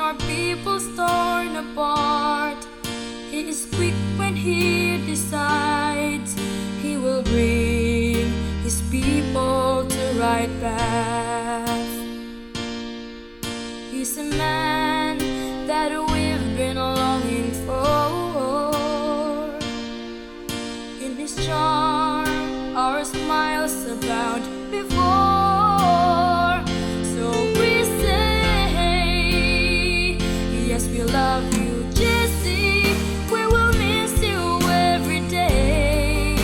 our people's torn apart. He is quick when he decides. He will bring his people to right path. He's a man that we've been longing for. In his charm, our smiles abound before. So we say, yes, we love you, Jesse. We will miss you every day.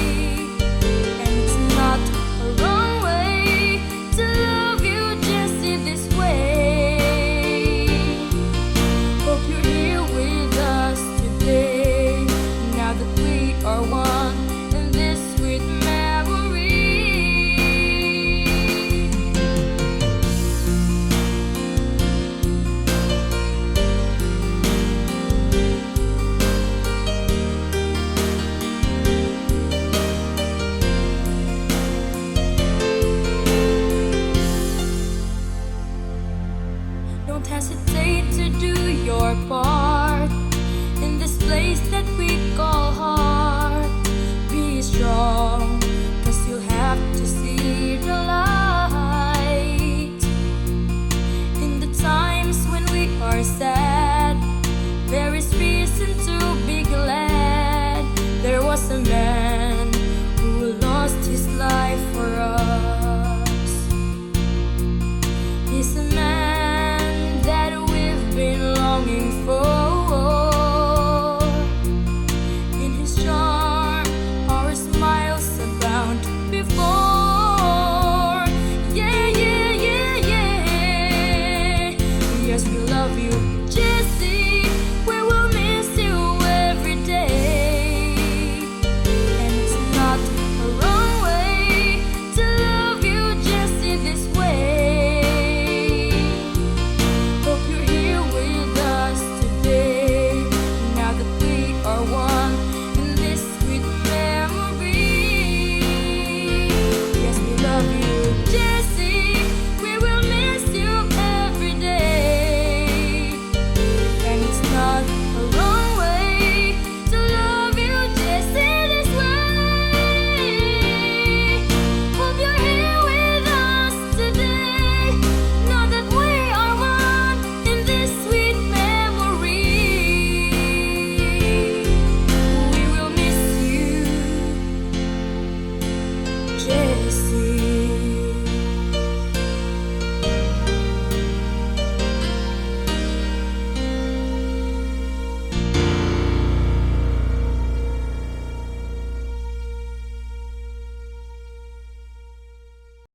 And it's not a wrong way to love you, Jesse, this way. Hope you're here with us today, now that we are one in this sweet memory. Don't hesitate to do your part in this place that we call